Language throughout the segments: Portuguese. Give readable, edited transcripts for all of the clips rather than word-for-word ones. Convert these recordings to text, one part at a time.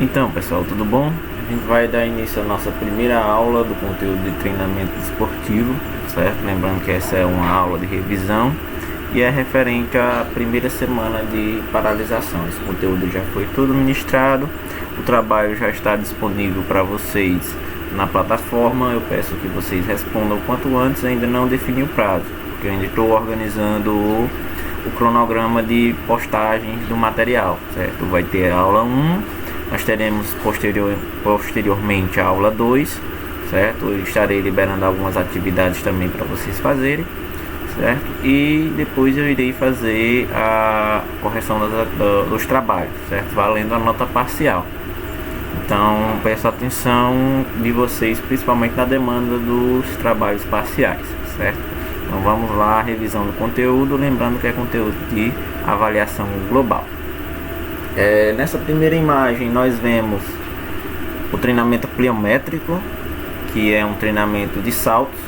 Então, pessoal, tudo bom? A gente vai dar início à nossa primeira aula do conteúdo de treinamento esportivo, certo? Lembrando que essa é uma aula de revisão e é referente à primeira semana de paralisação. Esse conteúdo já foi todo ministrado, o trabalho já está disponível para vocês na plataforma. Eu peço que vocês respondam o quanto antes, ainda não defini o prazo, porque eu ainda estou organizando o cronograma de postagens do material, certo? Vai ter a aula 1, nós teremos posteriormente a aula 2, certo? Eu estarei liberando algumas atividades também para vocês fazerem, certo? E depois eu irei fazer a correção dos trabalhos, certo? Valendo a nota parcial. Então, peço a atenção de vocês, principalmente na demanda dos trabalhos parciais, certo? Então, vamos lá, a revisão do conteúdo, lembrando que é conteúdo de avaliação global. Nessa primeira imagem, nós vemos o treinamento pliométrico, que é um treinamento de saltos,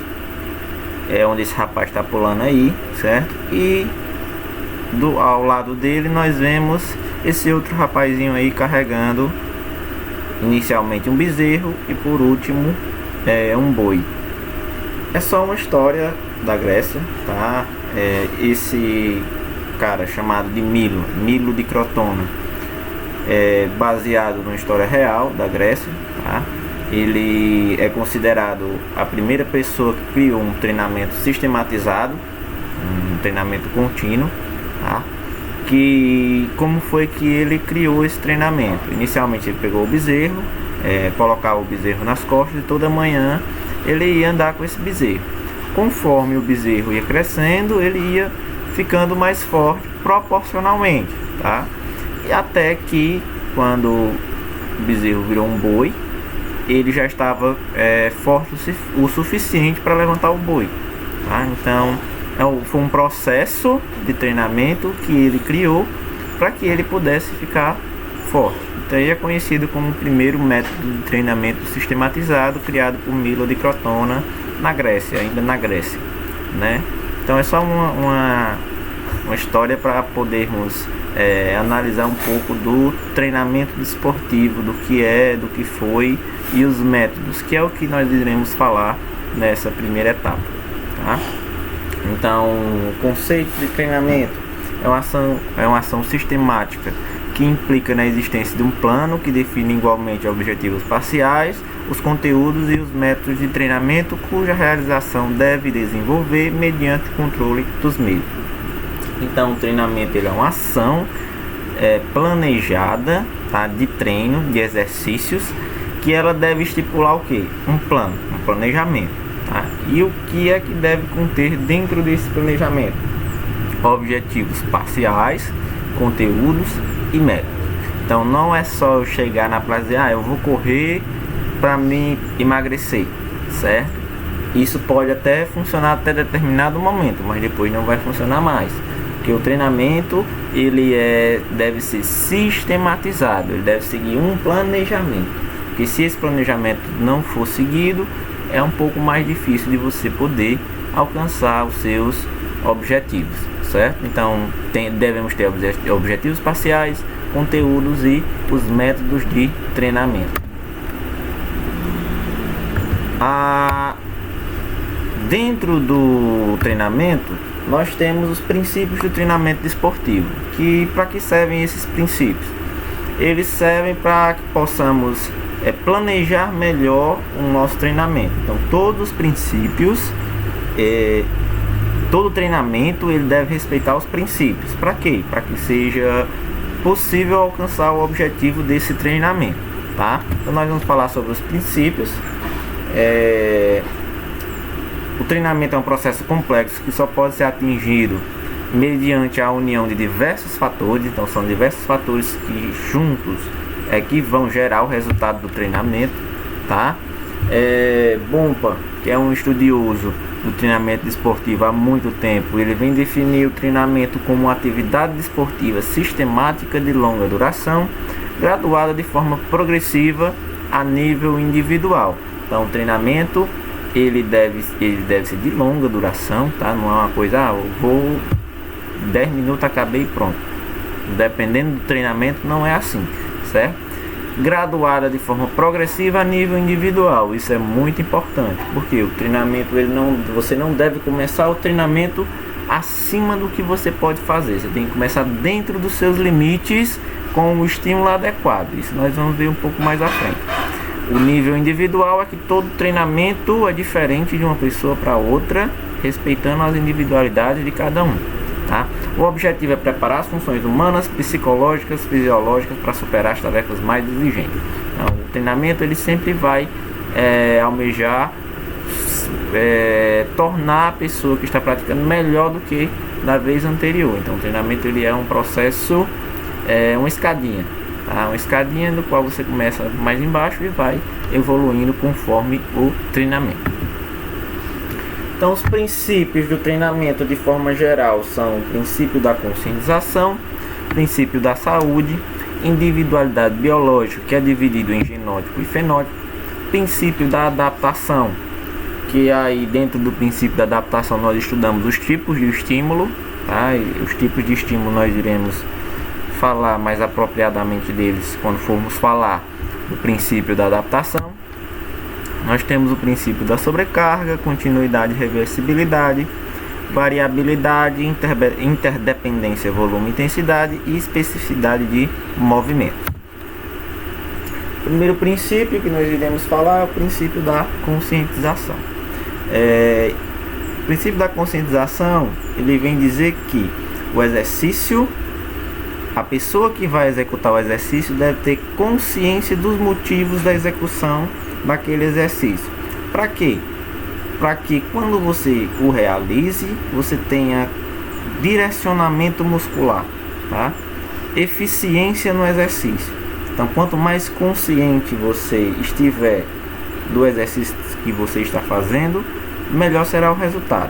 onde esse rapaz está pulando aí, certo? E ao lado dele, nós vemos esse outro rapazinho aí carregando inicialmente um bezerro e por último um boi. É só uma história da Grécia, tá? Esse cara chamado de Milo de Crotona, baseado numa história real da Grécia, tá? Ele é considerado a primeira pessoa que criou um treinamento sistematizado, um treinamento contínuo, tá? Como foi que ele criou esse treinamento? Inicialmente ele pegou o bezerro, colocava o bezerro nas costas e toda manhã ele ia andar com esse bezerro. Conforme o bezerro ia crescendo, ele ia ficando mais forte proporcionalmente, tá? E até que quando o bezerro virou um boi, ele já estava forte o suficiente para levantar o boi, tá? Então foi um processo de treinamento que ele criou para que ele pudesse ficar forte. Então ele é conhecido como o primeiro método de treinamento sistematizado criado por Milo de Crotona ainda na Grécia, né? Então é só uma história para podermos analisar um pouco do treinamento desportivo, do que foi e os métodos, que é o que nós iremos falar nessa primeira etapa, tá? Então, o conceito de treinamento é uma ação sistemática que implica na existência de um plano que define igualmente objetivos parciais, os conteúdos e os métodos de treinamento cuja realização deve desenvolver mediante controle dos meios. Então, o treinamento ele é uma ação planejada, tá, de treino, de exercícios, que ela deve estipular o que? Um plano, um planejamento. Tá? E o que é que deve conter dentro desse planejamento? Objetivos parciais, conteúdos e métodos. Então não é só eu chegar na praia e dizer, eu vou correr para me emagrecer, certo? Isso pode até funcionar até determinado momento, mas depois não vai funcionar mais, porque o treinamento ele deve ser sistematizado, ele deve seguir um planejamento, porque se esse planejamento não for seguido, é um pouco mais difícil de você poder alcançar os seus objetivos, certo? Então devemos ter objetivos parciais, conteúdos e os métodos de treinamento. Dentro do treinamento nós temos os princípios do treinamento desportivo. Para que servem esses princípios? Eles servem para que possamos planejar melhor o nosso treinamento. Então todos os princípios, todo treinamento ele deve respeitar os princípios. Para quê? Para que seja possível alcançar o objetivo desse treinamento, tá? Então nós vamos falar sobre os princípios. O treinamento é um processo complexo que só pode ser atingido mediante a união de diversos fatores. Então são diversos fatores que juntos que vão gerar o resultado do treinamento, tá? Bompa, que é um estudioso do treinamento desportivo há muito tempo, ele vem definir o treinamento como uma atividade desportiva sistemática de longa duração, graduada de forma progressiva a nível individual. Então o treinamento ele deve ser de longa duração, tá? Não é uma coisa, eu vou 10 minutos, acabei e pronto. Dependendo do treinamento não é assim, certo? graduada de forma progressiva a nível individual. Isso é muito importante, porque o treinamento, você não deve começar o treinamento acima do que você pode fazer. Você tem que começar dentro dos seus limites com o estímulo adequado. Isso nós vamos ver um pouco mais à frente. O nível individual é que todo treinamento é diferente de uma pessoa para outra, respeitando as individualidades de cada um. Tá? O objetivo é preparar as funções humanas, psicológicas, fisiológicas para superar as tarefas mais exigentes. Então, o treinamento ele sempre vai almejar tornar a pessoa que está praticando melhor do que da vez anterior. Então, o treinamento ele é um processo, uma escadinha, tá? Uma escadinha do qual você começa mais embaixo e vai evoluindo conforme o treinamento. Então, os princípios do treinamento de forma geral são o princípio da conscientização, princípio da saúde, individualidade biológica, que é dividido em genótipo e fenótipo, princípio da adaptação, que aí dentro do princípio da adaptação nós estudamos os tipos de estímulo, tá? E os tipos de estímulo nós iremos falar mais apropriadamente deles quando formos falar do princípio da adaptação. Nós temos o princípio da sobrecarga, continuidade e reversibilidade, variabilidade, interdependência, volume, intensidade e especificidade de movimento. O primeiro princípio que nós iremos falar é o princípio da conscientização. O princípio da conscientização, ele vem dizer que o exercício, a pessoa que vai executar o exercício deve ter consciência dos motivos da execução daquele exercício. Para quê? Para que quando você o realize, você tenha direcionamento muscular, tá? Eficiência no exercício. Então, quanto mais consciente você estiver do exercício que você está fazendo, melhor será o resultado.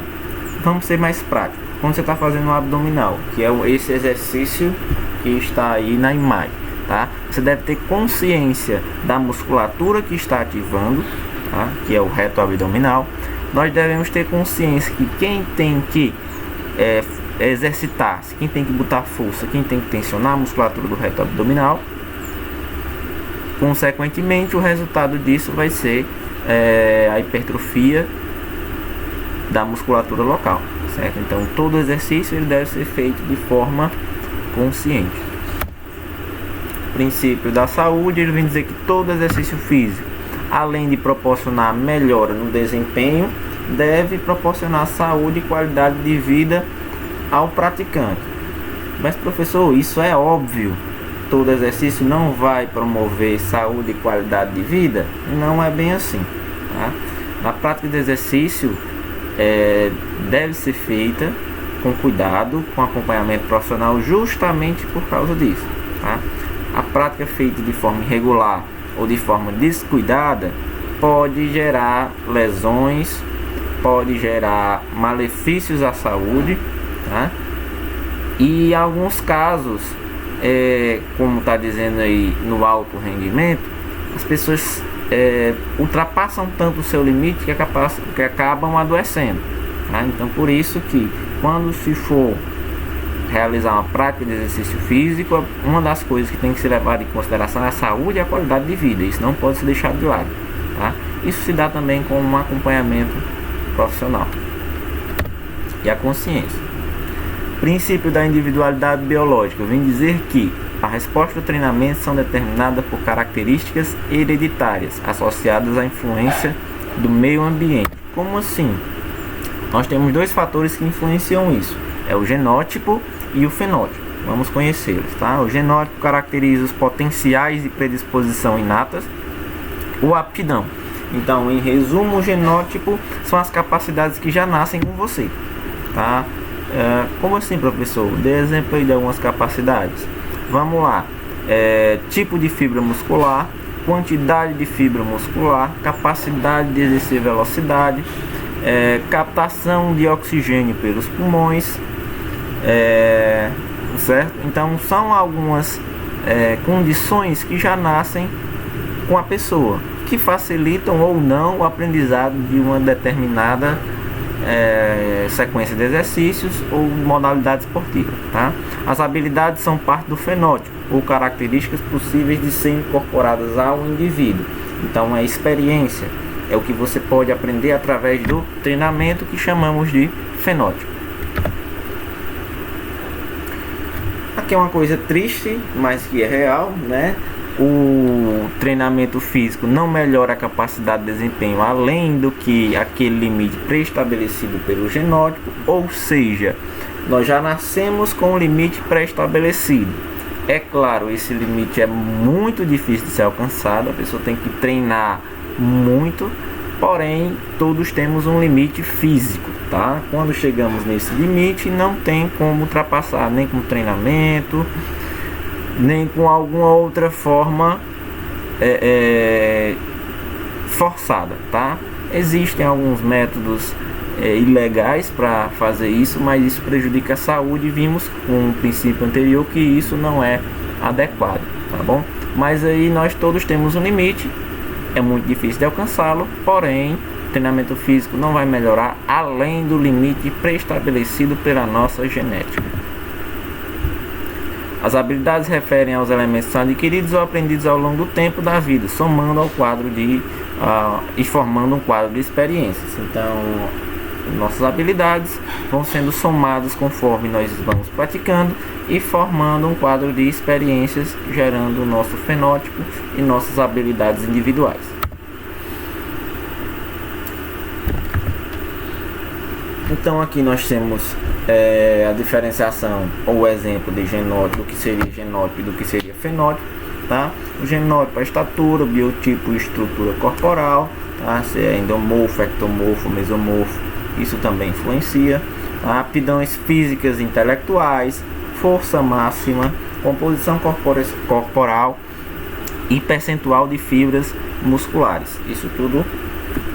Vamos ser mais práticos. Quando você está fazendo um abdominal, que é esse exercício que está aí na imagem, tá? Você deve ter consciência da musculatura que está ativando, tá? Que é o reto abdominal. Nós devemos ter consciência que quem tem que exercitar-se, quem tem que botar força, quem tem que tensionar a musculatura do reto abdominal. Consequentemente, o resultado disso vai ser a hipertrofia da musculatura local, certo? Então, todo exercício ele deve ser feito de forma consciente. O princípio da saúde, ele vem dizer que todo exercício físico, além de proporcionar melhora no desempenho, deve proporcionar saúde e qualidade de vida ao praticante. Mas, professor, isso é óbvio. Todo exercício não vai promover saúde e qualidade de vida? Não é bem assim, tá? Na prática de exercício deve ser feita com cuidado, com acompanhamento profissional, justamente por causa disso, tá? A prática feita de forma irregular ou de forma descuidada pode gerar lesões, pode gerar malefícios à saúde, tá? E em alguns casos, como está dizendo aí, no alto rendimento, as pessoas ultrapassam tanto o seu limite que acabam adoecendo, tá? Então, por isso que quando se for realizar uma prática de exercício físico, uma das coisas que tem que ser levada em consideração é a saúde e a qualidade de vida. Isso não pode ser deixado de lado, tá? Isso se dá também com um acompanhamento profissional. E a consciência. Princípio da individualidade biológica vem dizer que a resposta do treinamento são determinadas por características hereditárias associadas à influência do meio ambiente. Como assim? Nós temos dois fatores que influenciam isso: é o genótipo e o fenótipo. Vamos conhecê-los, tá? O genótipo caracteriza os potenciais de predisposição inatas ou aptidão. Então, em resumo, o genótipo são as capacidades que já nascem com você, tá? Como assim, professor? Dê exemplo aí de algumas capacidades. Vamos lá. Tipo de fibra muscular, quantidade de fibra muscular, capacidade de exercer velocidade, captação de oxigênio pelos pulmões, certo? Então, são algumas condições que já nascem com a pessoa, que facilitam ou não o aprendizado de uma determinada sequência de exercícios ou modalidade esportiva, tá? As habilidades são parte do fenótipo, ou características possíveis de serem incorporadas ao indivíduo. Então, a experiência é o que você pode aprender através do treinamento, que chamamos de fenótipo. Aqui é uma coisa triste, mas que é real, né? O treinamento físico não melhora a capacidade de desempenho além do que aquele limite pré-estabelecido pelo genótipo, ou seja, nós já nascemos com um limite pré-estabelecido. É claro, esse limite é muito difícil de ser alcançado, a pessoa tem que treinar muito, porém todos temos um limite físico, tá? Quando chegamos nesse limite, não tem como ultrapassar, nem com treinamento, nem com alguma outra forma forçada, tá? Existem alguns métodos ilegais para fazer isso, mas isso prejudica a saúde, e vimos com o princípio anterior que isso não é adequado, tá bom? Mas aí nós todos temos um limite, é muito difícil de alcançá-lo, porém o treinamento físico não vai melhorar além do limite pré-estabelecido pela nossa genética. As habilidades referem aos elementos que são adquiridos ou aprendidos ao longo do tempo da vida, somando ao quadro e formando um quadro de experiências. Então, nossas habilidades vão sendo somadas conforme nós vamos praticando e formando um quadro de experiências, gerando o nosso fenótipo e nossas habilidades individuais. Então aqui nós temos a diferenciação ou o exemplo de genótipo, do que seria genótipo e do que seria fenótipo, tá? O genótipo é a estatura, biotipo e estrutura corporal, tá? Se é endomorfo, ectomorfo, mesomorfo, isso também influencia. Tá? Aptidões físicas e intelectuais, força máxima, composição corporal e percentual de fibras musculares. Isso tudo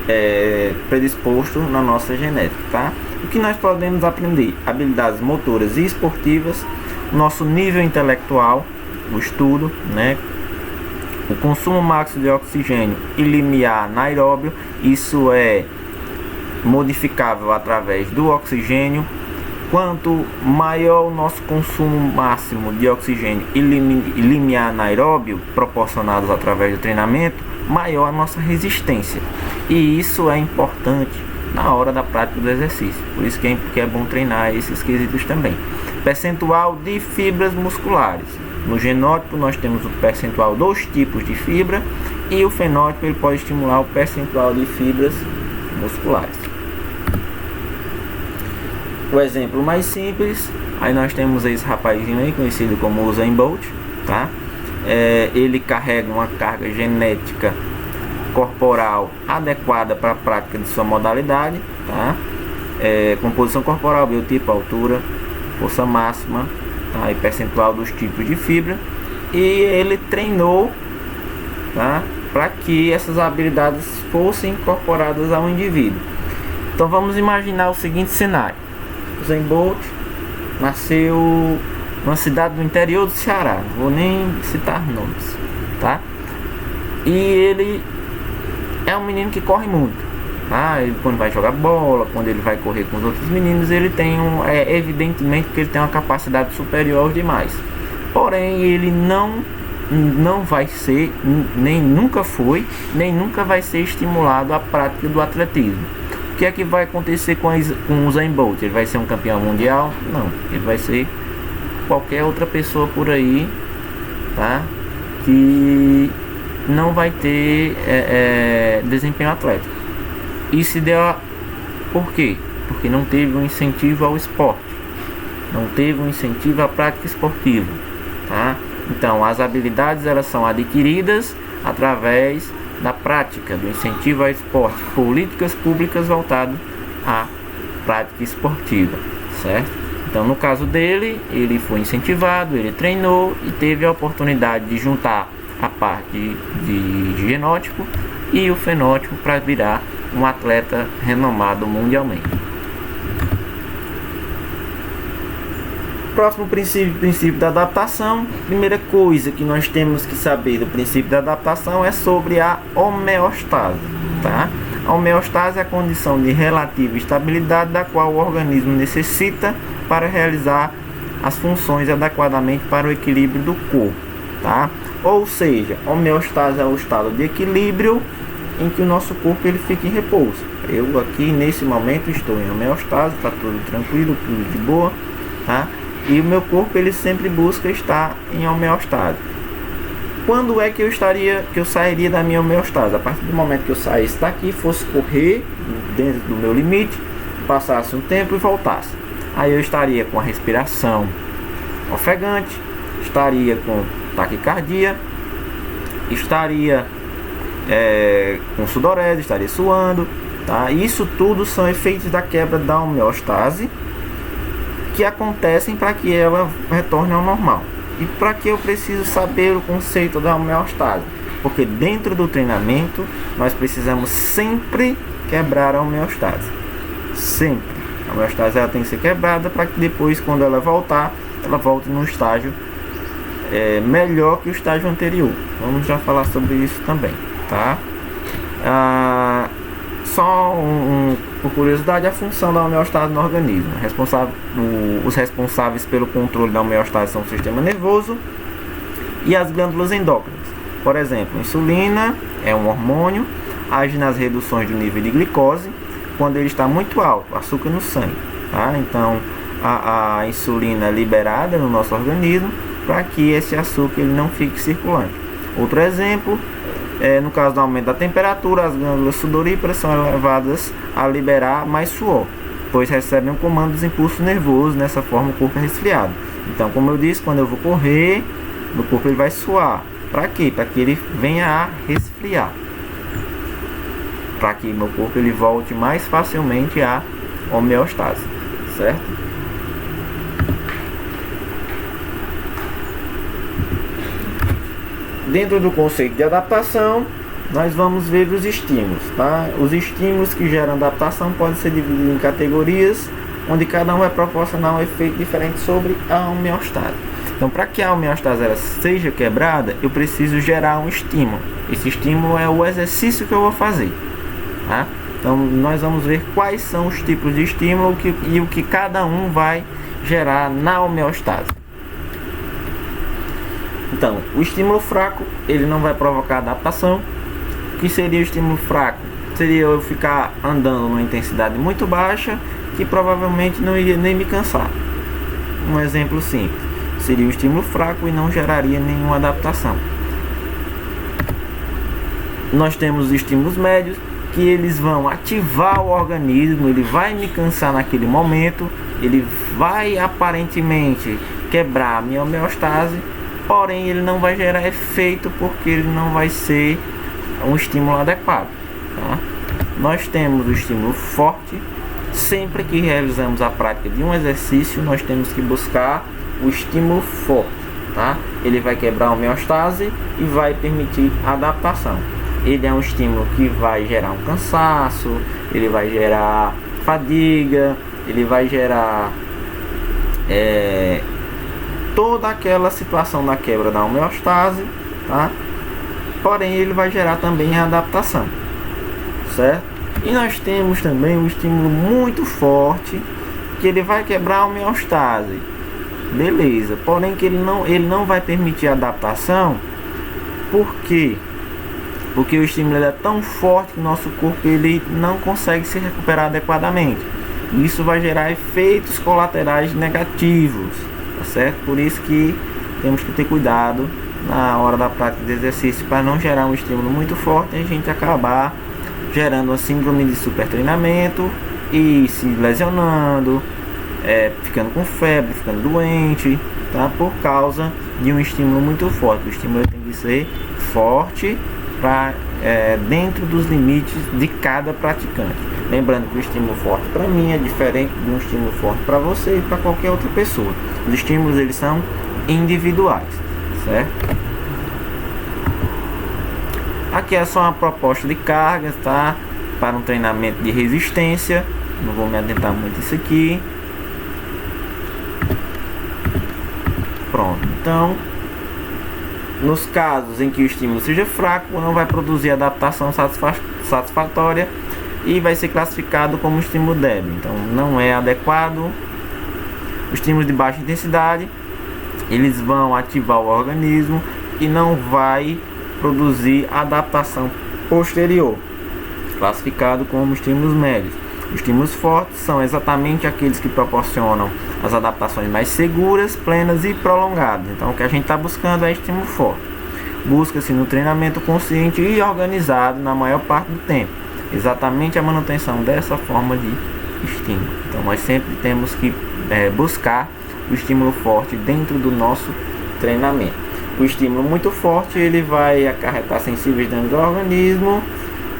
é predisposto na nossa genética, tá? O que nós podemos aprender? Habilidades motoras e esportivas, nosso nível intelectual, o estudo, né? O consumo máximo de oxigênio e limiar anaeróbio, isso é modificável através do oxigênio. Quanto maior o nosso consumo máximo de oxigênio e limiar anaeróbio proporcionados através do treinamento, maior a nossa resistência. E isso é importante na hora da prática do exercício. Por isso que é bom treinar esses quesitos também. Percentual de fibras musculares. No genótipo nós temos o percentual dos tipos de fibra, e o fenótipo ele pode estimular o percentual de fibras musculares. O exemplo mais simples, aí nós temos esse rapazinho aí conhecido como Usain Bolt, tá? Ele carrega uma carga genética corporal adequada para a prática de sua modalidade, tá? Composição corporal, biotipo, altura, força máxima, tá? E percentual dos tipos de fibra, e ele treinou, tá? Para que essas habilidades fossem incorporadas ao indivíduo. Então vamos imaginar o seguinte cenário: Usain Bolt nasceu numa cidade do interior do Ceará, não vou nem citar nomes, tá? E ele é um menino que corre muito, tá? Ele, quando vai jogar bola, quando ele vai correr com os outros meninos, ele tem evidentemente que ele tem uma capacidade superior aos demais. Porém, ele não vai ser, nem nunca foi, nem nunca vai ser estimulado à prática do atletismo. O que é que vai acontecer com o Usain Bolt? Ele vai ser um campeão mundial? Não, ele vai ser qualquer outra pessoa por aí, tá? Que não vai ter desempenho atlético. E se deu por quê? Porque não teve um incentivo ao esporte, não teve um incentivo à prática esportiva, tá? Então as habilidades elas são adquiridas através da prática, do incentivo ao esporte, políticas públicas voltadas à prática esportiva, certo? Então no caso dele, ele foi incentivado, ele treinou e teve a oportunidade de juntar a parte de genótipo e o fenótipo para virar um atleta renomado mundialmente. Próximo princípio da adaptação. Primeira coisa que nós temos que saber do princípio da adaptação é sobre a homeostase, tá? A homeostase é a condição de relativa estabilidade da qual o organismo necessita para realizar as funções adequadamente para o equilíbrio do corpo. tá? Ou seja, homeostase é o estado de equilíbrio em que o nosso corpo ele fica em repouso. Eu aqui nesse momento estou em homeostase, está tudo tranquilo, tudo de boa, tá? E o meu corpo ele sempre busca estar em homeostase. Quando é que eu sairia da minha homeostase? A partir do momento que eu saísse daqui, fosse correr dentro do meu limite, passasse um tempo e voltasse. Aí eu estaria com a respiração ofegante, estaria com taquicardia, estaria com sudorese, estaria suando, tá? Isso tudo são efeitos da quebra da homeostase que acontecem para que ela retorne ao normal. E para que eu preciso saber o conceito da homeostase? Porque dentro do treinamento nós precisamos sempre quebrar a homeostase. Sempre. A homeostase ela tem que ser quebrada para que depois, quando ela voltar, ela volte no estágio melhor que o estágio anterior. Vamos já falar sobre isso também, tá? Só por curiosidade, a função da homeostase no organismo. Os responsáveis pelo controle da homeostase são o sistema nervoso e as glândulas endócrinas. Por exemplo, a insulina é um hormônio, age nas reduções do nível de glicose quando ele está muito alto, açúcar no sangue, tá? Então, a insulina é liberada no nosso organismo para que esse açúcar ele não fique circulante. Outro exemplo, no caso do aumento da temperatura, as glândulas sudoríparas são levadas a liberar mais suor, pois recebem um comando dos impulsos nervosos, nessa forma o corpo é resfriado. Então, como eu disse, quando eu vou correr, meu corpo ele vai suar. Para quê? Para que ele venha a resfriar. Para que meu corpo ele volte mais facilmente à homeostase, certo? Dentro do conceito de adaptação, nós vamos ver os estímulos, tá? Os estímulos que geram adaptação podem ser divididos em categorias, onde cada um vai proporcionar um efeito diferente sobre a homeostase. Então, para que a homeostase ela seja quebrada, eu preciso gerar um estímulo. Esse estímulo é o exercício que eu vou fazer, tá? Então, nós vamos ver quais são os tipos de estímulo e o que cada um vai gerar na homeostase. Então, o estímulo fraco, ele não vai provocar adaptação. O que seria o estímulo fraco? Seria eu ficar andando numa intensidade muito baixa, que provavelmente não iria nem me cansar. Um exemplo simples, seria um estímulo fraco e não geraria nenhuma adaptação. Nós temos os estímulos médios, que eles vão ativar o organismo, ele vai me cansar naquele momento, ele vai aparentemente quebrar a minha homeostase, porém ele não vai gerar efeito porque ele não vai ser um estímulo adequado, tá? Nós temos o estímulo forte. Sempre que realizamos a prática de um exercício, nós temos que buscar o estímulo forte, tá? Ele vai quebrar a homeostase e vai permitir a adaptação. Ele é um estímulo que vai gerar um cansaço, ele vai gerar fadiga, ele vai gerar toda aquela situação da quebra da homeostase, tá? Porém, ele vai gerar também a adaptação, certo? E nós temos também um estímulo muito forte, que ele vai quebrar a homeostase, beleza, porém que ele não vai permitir a adaptação. Por quê? Porque o estímulo é tão forte que o nosso corpo ele não consegue se recuperar adequadamente. Isso vai gerar efeitos colaterais negativos, tá certo? Por isso que temos que ter cuidado na hora da prática de exercício para não gerar um estímulo muito forte e a gente acabar gerando uma síndrome de supertreinamento e se lesionando, ficando com febre, ficando doente, tá? Por causa de um estímulo muito forte. O estímulo tem que ser forte para dentro dos limites de cada praticante. Lembrando que o estímulo forte para mim é diferente de um estímulo forte para você e para qualquer outra pessoa. Os estímulos eles são individuais, certo? Aqui é só uma proposta de cargas, tá? Para um treinamento de resistência. Não vou me adentrar muito nisso aqui. Pronto. Então, nos casos em que o estímulo seja fraco, não vai produzir adaptação satisfatória e vai ser classificado como estímulo débil. Então, não é adequado. Os estímulos de baixa intensidade, eles vão ativar o organismo, e não vai produzir adaptação posterior, classificado como estímulos médios. Os estímulos fortes são exatamente aqueles que proporcionam as adaptações mais seguras, plenas e prolongadas. Então, o que a gente está buscando é estímulo forte. Busca-se no treinamento consciente e organizado na maior parte do tempo, exatamente a manutenção dessa forma de estímulo. Então, nós sempre temos que buscar o estímulo forte dentro do nosso treinamento. O estímulo muito forte, ele vai acarretar sensíveis danos ao organismo,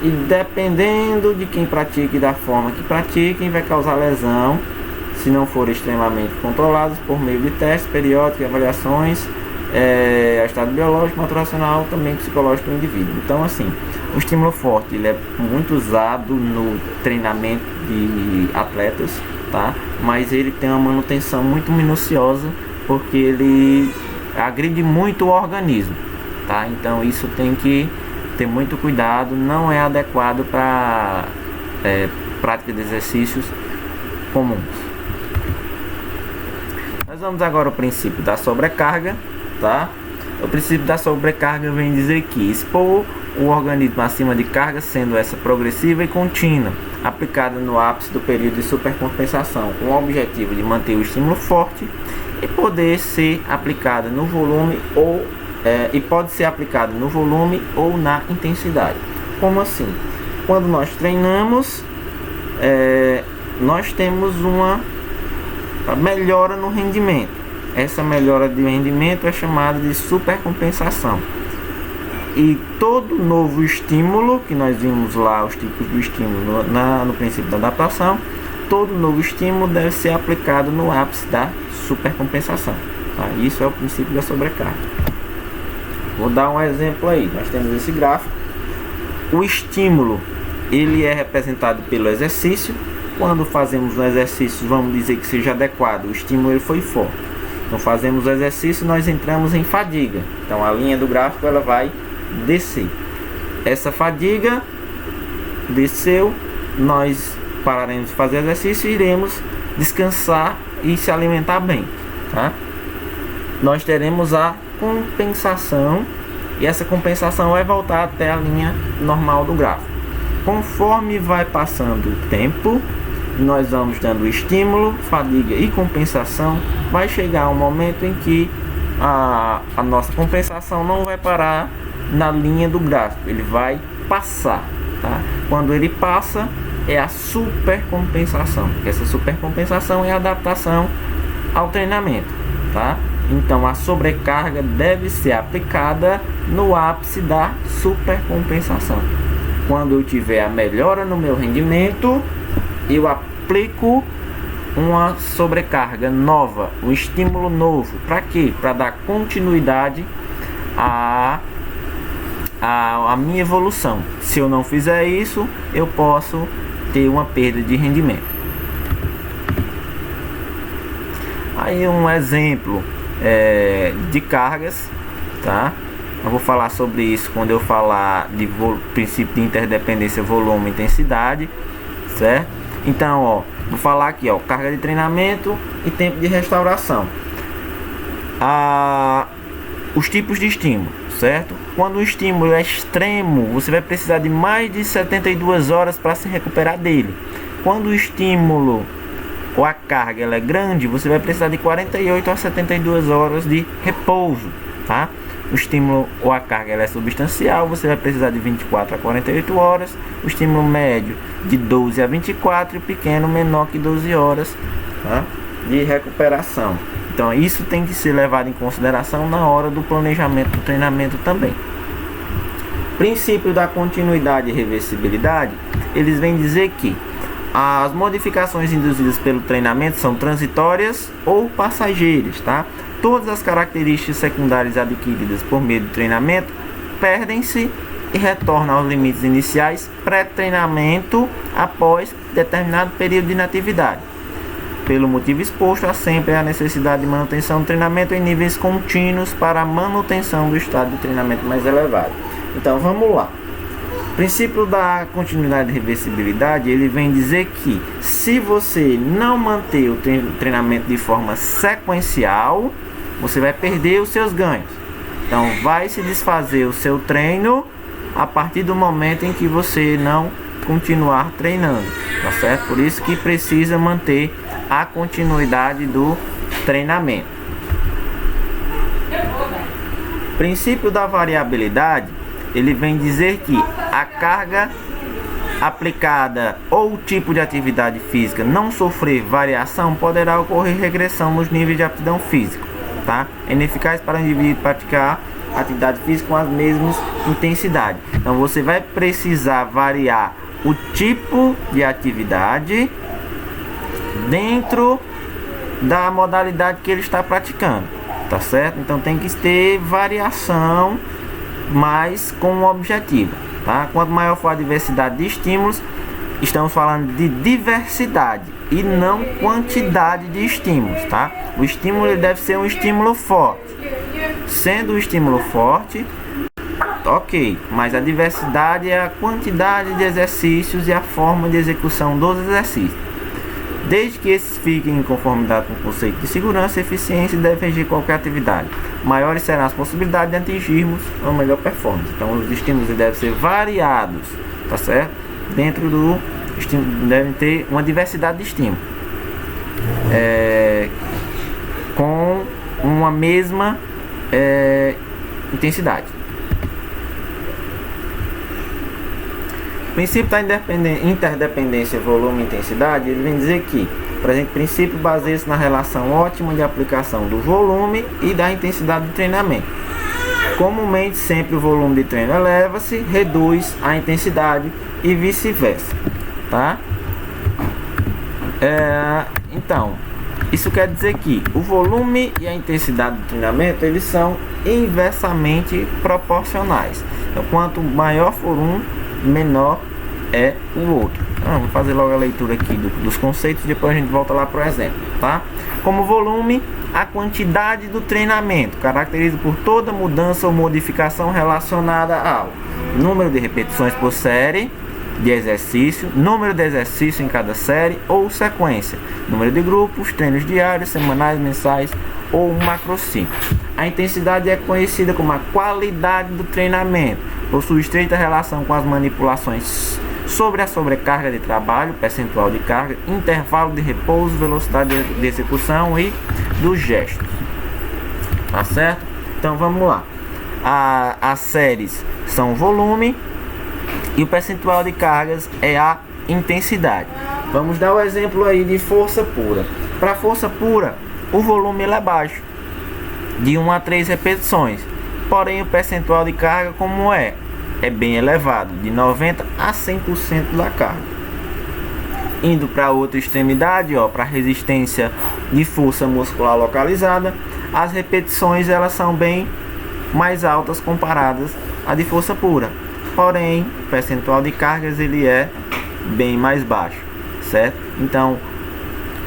e dependendo de quem pratica e da forma que pratica, vai causar lesão se não for extremamente controlados por meio de testes periódicos e avaliações, estado biológico, maturacional, também psicológico do indivíduo. Então, assim, o estímulo forte ele é muito usado no treinamento de atletas, tá? Mas ele tem uma manutenção muito minuciosa, porque ele agride muito o organismo, tá? Então isso tem que ter muito cuidado, não é adequado para prática de exercícios comuns. Nós vamos agora ao princípio da sobrecarga, tá? O princípio da sobrecarga vem dizer que expor o organismo acima de carga, sendo essa progressiva e contínua, aplicada no ápice do período de supercompensação, com o objetivo de manter o estímulo forte e poder ser aplicada no volume pode ser aplicado no volume ou na intensidade. Como assim? Quando nós treinamos, nós temos uma melhora no rendimento. Essa melhora de rendimento é chamada de supercompensação. E todo novo estímulo, que nós vimos lá os tipos do estímulo no princípio da adaptação, todo novo estímulo deve ser aplicado no ápice da supercompensação, tá? Isso é o princípio da sobrecarga. Vou dar um exemplo aí. Nós temos esse gráfico. O estímulo ele é representado pelo exercício. Quando fazemos um exercício, vamos dizer que seja adequado, o estímulo ele foi forte. Então fazemos o exercício, nós entramos em fadiga. Então a linha do gráfico ela vai descer. Essa fadiga desceu, nós pararemos de fazer exercício e iremos descansar e se alimentar bem, tá? Nós teremos a compensação e essa compensação vai voltar até a linha normal do gráfico. Conforme vai passando o tempo, nós vamos dando estímulo, fadiga e compensação, vai chegar um momento em que a nossa compensação não vai parar na linha do gráfico, ele vai passar, tá? Quando ele passa, é a supercompensação. Essa supercompensação é a adaptação ao treinamento, tá? Então a sobrecarga deve ser aplicada no ápice da supercompensação. Quando eu tiver a melhora no meu rendimento, eu aplico uma sobrecarga nova, um estímulo novo. Para quê? Para dar continuidade à minha evolução. Se eu não fizer isso, eu posso ter uma perda de rendimento. Aí um exemplo de cargas, tá? Eu vou falar sobre isso quando eu falar de princípio de interdependência volume e intensidade, certo? Então, ó, vou falar aqui, ó, carga de treinamento e tempo de restauração. Os tipos de estímulo, certo? Quando o estímulo é extremo, você vai precisar de mais de 72 horas para se recuperar dele. Quando o estímulo ou a carga ela é grande, você vai precisar de 48 a 72 horas de repouso, tá? O estímulo ou a carga ela é substancial, você vai precisar de 24 a 48 horas. O estímulo médio de 12 a 24 e o pequeno menor que 12 horas, tá? De recuperação. Então isso tem que ser levado em consideração na hora do planejamento do treinamento também. Princípio da continuidade e reversibilidade, eles vêm dizer que as modificações induzidas pelo treinamento são transitórias ou passageiras, tá? Todas as características secundárias adquiridas por meio do treinamento perdem-se e retornam aos limites iniciais pré-treinamento após determinado período de inatividade. Pelo motivo exposto, há sempre a necessidade de manutenção do treinamento em níveis contínuos para a manutenção do estado de treinamento mais elevado. Então vamos lá. O princípio da continuidade e reversibilidade, ele vem dizer que se você não manter o treinamento de forma sequencial, você vai perder os seus ganhos. Então vai se desfazer o seu treino a partir do momento em que você não continuar treinando, tá certo? Por isso que precisa manter a continuidade do treinamento. Princípio da variabilidade, ele vem dizer que a carga aplicada ou o tipo de atividade física não sofrer variação, poderá ocorrer regressão nos níveis de aptidão física, tá? É ineficaz para o indivíduo praticar atividade física com as mesmas intensidades. Então você vai precisar variar o tipo de atividade dentro da modalidade que ele está praticando, tá certo? Então tem que ter variação, mas com um objetivo, tá? Quanto maior for a diversidade de estímulos, estamos falando de diversidade e não quantidade de estímulos, tá? O estímulo ele deve ser um estímulo forte. Sendo um estímulo forte, ok, mas a diversidade é a quantidade de exercícios e a forma de execução dos exercícios. Desde que esses fiquem em conformidade com o conceito de segurança e eficiência, deve reger qualquer atividade. Maiores serão as possibilidades de atingirmos uma melhor performance. Então os estímulos devem ser variados, tá certo? Dentro do estímulo devem ter uma diversidade de estímulos, com uma mesma intensidade. O princípio da interdependência volume e intensidade, ele vem dizer que o presente princípio baseia-se na relação ótima de aplicação do volume e da intensidade de treinamento. Comumente, sempre o volume de treino eleva-se, reduz a intensidade e vice-versa, tá? Então, isso quer dizer que o volume e a intensidade do treinamento, eles são inversamente proporcionais. Então, quanto maior for um, menor é o outro. Então, vamos fazer logo a leitura aqui dos conceitos, depois a gente volta lá para o exemplo, tá? Como volume, a quantidade do treinamento, caracteriza por toda mudança ou modificação relacionada ao número de repetições por série de exercício, número de exercício em cada série ou sequência, número de grupos, treinos diários, semanais, mensais ou um macrociclo. A intensidade é conhecida como a qualidade do treinamento, possui estreita relação com as manipulações sobre a sobrecarga de trabalho, percentual de carga, intervalo de repouso, velocidade de execução e dos gestos, tá certo? Então vamos lá. As séries são o volume e o percentual de cargas é a intensidade. Vamos dar o exemplo aí de força pura. Para força pura, o volume ele é baixo, de 1 a 3 repetições. Porém, o percentual de carga como é bem elevado, de 90 a 100% da carga. Indo para outra extremidade, para resistência de força muscular localizada, as repetições elas são bem mais altas comparadas à de força pura. Porém, o percentual de cargas ele é bem mais baixo, certo? Então,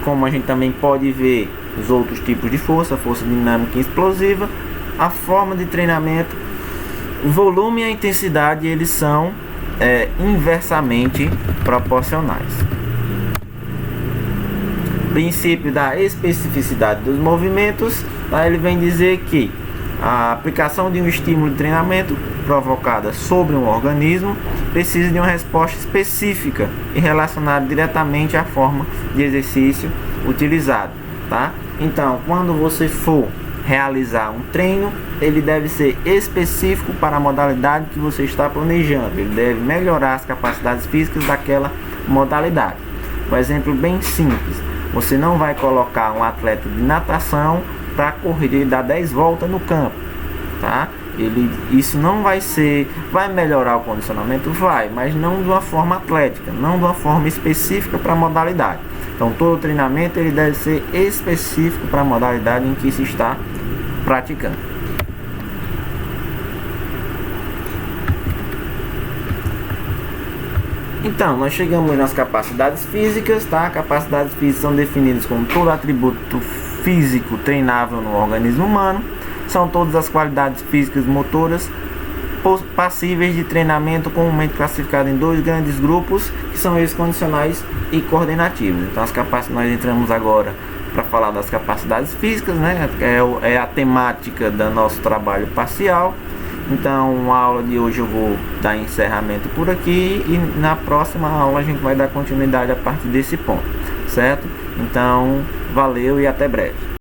como a gente também pode ver os outros tipos de força dinâmica e explosiva, a forma de treinamento, o volume e a intensidade eles são inversamente proporcionais. Princípio da especificidade dos movimentos, ele vem dizer que a aplicação de um estímulo de treinamento provocada sobre um organismo precisa de uma resposta específica e relacionada diretamente à forma de exercício utilizado, tá? Então, quando você for realizar um treino, ele deve ser específico para a modalidade que você está planejando. Ele deve melhorar as capacidades físicas daquela modalidade. Um exemplo bem simples: você não vai colocar um atleta de natação para correr e dar 10 voltas no campo, tá? Isso não vai melhorar o condicionamento, mas não de uma forma atlética, não de uma forma específica para a modalidade. Então todo treinamento ele deve ser específico para a modalidade em que se está praticando. Então, nós chegamos nas capacidades físicas, tá? Capacidades físicas são definidas como todo atributo físico treinável no organismo humano. São todas as qualidades físicas motoras passíveis de treinamento, comumente classificadas em dois grandes grupos, que são eles condicionais e coordenativos. Então, as capacidades, nós entramos agora para falar das capacidades físicas, né? É a temática do nosso trabalho parcial. Então, a aula de hoje eu vou dar encerramento por aqui e na próxima aula a gente vai dar continuidade a partir desse ponto, certo? Então, valeu e até breve.